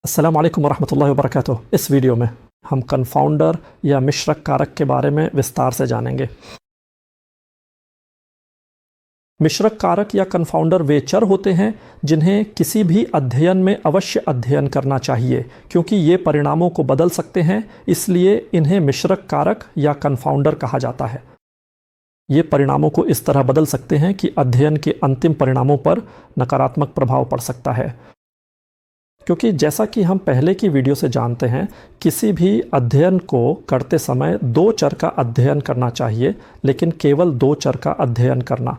अस्सलाम वालेकुम वरहमतुल्लाहि वबरकातुह। इस वीडियो में हम कन्फाउंडर या मिश्रक कारक के बारे में विस्तार से जानेंगे। मिश्रक कारक या कन्फाउंडर वे चर होते हैं जिन्हें किसी भी अध्ययन में अवश्य अध्ययन करना चाहिए, क्योंकि ये परिणामों को बदल सकते हैं। इसलिए इन्हें मिश्रक कारक या कन्फाउंडर कहा जाता है। ये परिणामों को इस तरह बदल सकते हैं कि अध्ययन के अंतिम परिणामों पर नकारात्मक प्रभाव पड़ सकता है। क्योंकि जैसा कि हम पहले की वीडियो से जानते हैं, किसी भी अध्ययन को करते समय दो चर का अध्ययन करना चाहिए, लेकिन केवल दो चर का अध्ययन करना,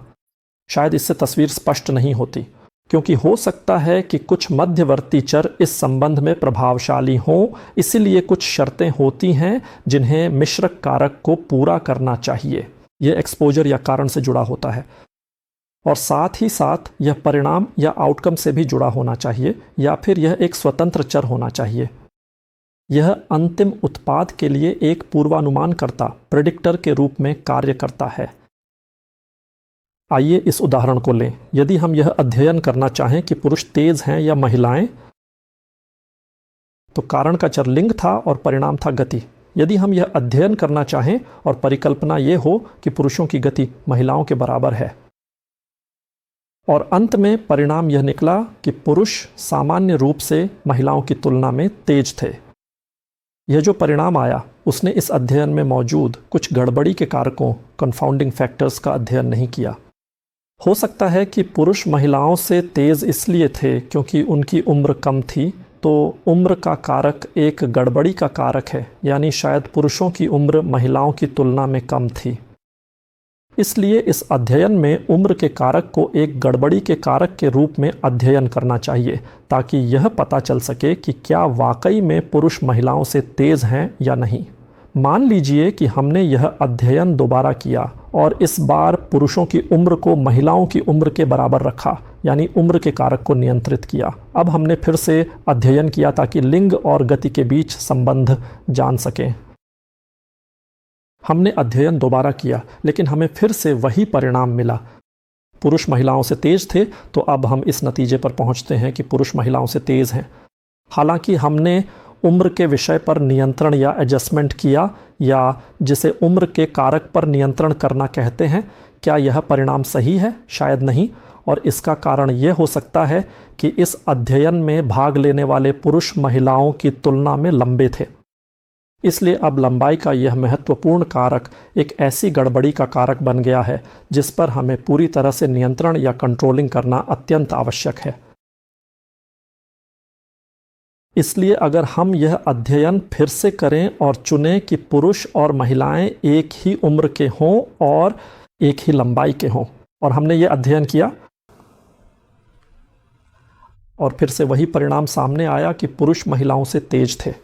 शायद इससे तस्वीर स्पष्ट नहीं होती, क्योंकि हो सकता है कि कुछ मध्यवर्ती चर इस संबंध में प्रभावशाली हों। इसीलिए कुछ शर्तें होती हैं जिन्हें मिश्रक कारक को पूरा करना चाहिए। यह एक्सपोजर या कारण से जुड़ा होता है, और साथ ही साथ यह परिणाम या आउटकम से भी जुड़ा होना चाहिए, या फिर यह एक स्वतंत्र चर होना चाहिए। यह अंतिम उत्पाद के लिए एक पूर्वानुमानकर्ता प्रेडिक्टर के रूप में कार्य करता है। आइए इस उदाहरण को लें। यदि हम यह अध्ययन करना चाहें कि पुरुष तेज हैं या महिलाएं, तो कारण का चर लिंग था और परिणाम था गति। यदि हम यह अध्ययन करना चाहें और परिकल्पना यह हो कि पुरुषों की गति महिलाओं के बराबर है, और अंत में परिणाम यह निकला कि पुरुष सामान्य रूप से महिलाओं की तुलना में तेज थे, यह जो परिणाम आया उसने इस अध्ययन में मौजूद कुछ गड़बड़ी के कारकों, कंफाउंडिंग फैक्टर्स का अध्ययन नहीं किया। हो सकता है कि पुरुष महिलाओं से तेज इसलिए थे क्योंकि उनकी उम्र कम थी, तो उम्र का कारक एक गड़बड़ी का कारक है, यानी शायद पुरुषों की उम्र महिलाओं की तुलना में कम थी। इसलिए इस अध्ययन में उम्र के कारक को एक गड़बड़ी के कारक के रूप में अध्ययन करना चाहिए, ताकि यह पता चल सके कि क्या वाकई में पुरुष महिलाओं से तेज हैं या नहीं। मान लीजिए कि हमने यह अध्ययन दोबारा किया और इस बार पुरुषों की उम्र को महिलाओं की उम्र के बराबर रखा, यानी उम्र के कारक को नियंत्रित किया। अब हमने फिर से अध्ययन किया ताकि लिंग और गति के बीच संबंध जान सकें। हमने अध्ययन दोबारा किया, लेकिन हमें फिर से वही परिणाम मिला। पुरुष महिलाओं से तेज थे, तो अब हम इस नतीजे पर पहुंचते हैं कि पुरुष महिलाओं से तेज हैं। हालांकि हमने उम्र के विषय पर नियंत्रण या एडजस्टमेंट किया, या जिसे उम्र के कारक पर नियंत्रण करना कहते हैं। क्या यह परिणाम सही है? शायद नहीं, और इसका कारण यह हो सकता है कि इस अध्ययन में भाग लेने वाले पुरुष महिलाओं की तुलना में लंबे थे। इसलिए अब लंबाई का यह महत्वपूर्ण कारक एक ऐसी गड़बड़ी का कारक बन गया है जिस पर हमें पूरी तरह से नियंत्रण या कंट्रोलिंग करना अत्यंत आवश्यक है। इसलिए अगर हम यह अध्ययन फिर से करें और चुनें कि पुरुष और महिलाएं एक ही उम्र के हों और एक ही लंबाई के हों, और हमने यह अध्ययन किया और फिर से वही परिणाम सामने आया कि पुरुष महिलाओं से तेज थे,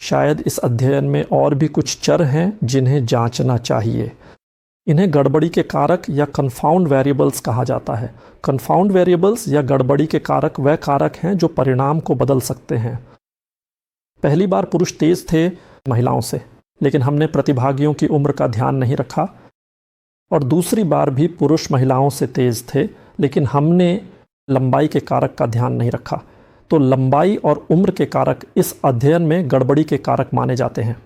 शायद इस अध्ययन में और भी कुछ चर हैं जिन्हें जांचना चाहिए। इन्हें गड़बड़ी के कारक या कन्फाउंड वेरिएबल्स कहा जाता है। कन्फाउंड वेरिएबल्स या गड़बड़ी के कारक वह कारक हैं जो परिणाम को बदल सकते हैं। पहली बार पुरुष तेज थे महिलाओं से, लेकिन हमने प्रतिभागियों की उम्र का ध्यान नहीं रखा, और दूसरी बार भी पुरुष महिलाओं से तेज थे, लेकिन हमने लंबाई के कारक का ध्यान नहीं रखा। तो लंबाई और उम्र के कारक इस अध्ययन में गड़बड़ी के कारक माने जाते हैं।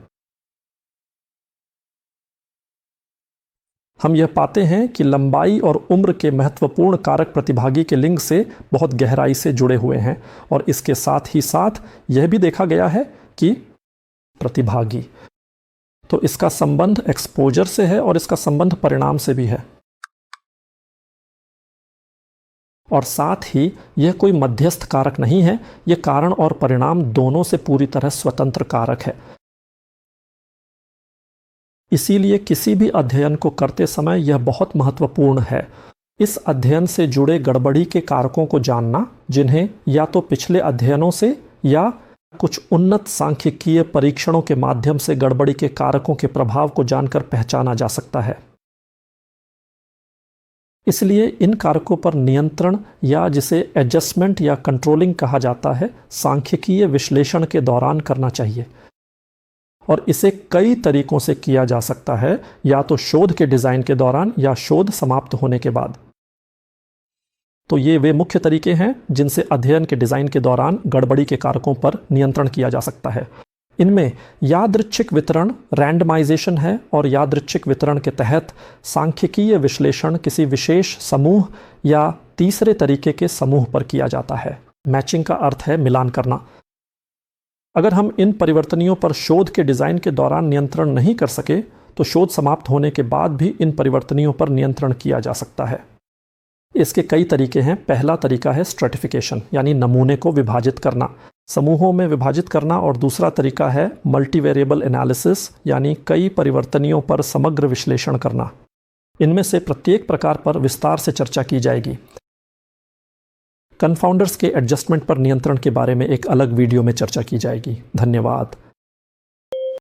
हम यह पाते हैं कि लंबाई और उम्र के महत्वपूर्ण कारक प्रतिभागी के लिंग से बहुत गहराई से जुड़े हुए हैं, और इसके साथ ही साथ यह भी देखा गया है कि प्रतिभागी, तो इसका संबंध एक्सपोजर से है और इसका संबंध परिणाम से भी है। और साथ ही यह कोई मध्यस्थ कारक नहीं है, यह कारण और परिणाम दोनों से पूरी तरह स्वतंत्र कारक है। इसीलिए किसी भी अध्ययन को करते समय यह बहुत महत्वपूर्ण है इस अध्ययन से जुड़े गड़बड़ी के कारकों को जानना, जिन्हें या तो पिछले अध्ययनों से या कुछ उन्नत सांख्यिकीय परीक्षणों के माध्यम से गड़बड़ी के कारकों के प्रभाव को जानकर पहचाना जा सकता है। इसलिए इन कारकों पर नियंत्रण, या जिसे एडजस्टमेंट या कंट्रोलिंग कहा जाता है, सांख्यिकीय विश्लेषण के दौरान करना चाहिए। और इसे कई तरीकों से किया जा सकता है, या तो शोध के डिज़ाइन के दौरान या शोध समाप्त होने के बाद। तो ये वे मुख्य तरीके हैं जिनसे अध्ययन के डिज़ाइन के दौरान गड़बड़ी के कारकों पर नियंत्रण किया जा सकता है। इनमें यादृच्छिक वितरण रैंडमाइजेशन है और यादृच्छिक वितरण के तहत सांख्यिकीय विश्लेषण किसी विशेष समूह या तीसरे तरीके के समूह पर किया जाता है। मैचिंग का अर्थ है मिलान करना। अगर हम इन परिवर्तनियों पर शोध के डिज़ाइन के दौरान नियंत्रण नहीं कर सके तो शोध समाप्त होने के बाद भी इन परिवर्तनियों पर नियंत्रण किया जा सकता है। इसके कई तरीके हैं। पहला तरीका है स्ट्रेटिफिकेशन, यानी नमूने को विभाजित करना, समूहों में विभाजित करना, और दूसरा तरीका है मल्टीवेरिएबल एनालिसिस, यानी कई परिवर्तनियों पर समग्र विश्लेषण करना। इनमें से प्रत्येक प्रकार पर विस्तार से चर्चा की जाएगी। कन्फाउंडर्स के एडजस्टमेंट पर नियंत्रण के बारे में एक अलग वीडियो में चर्चा की जाएगी। धन्यवाद।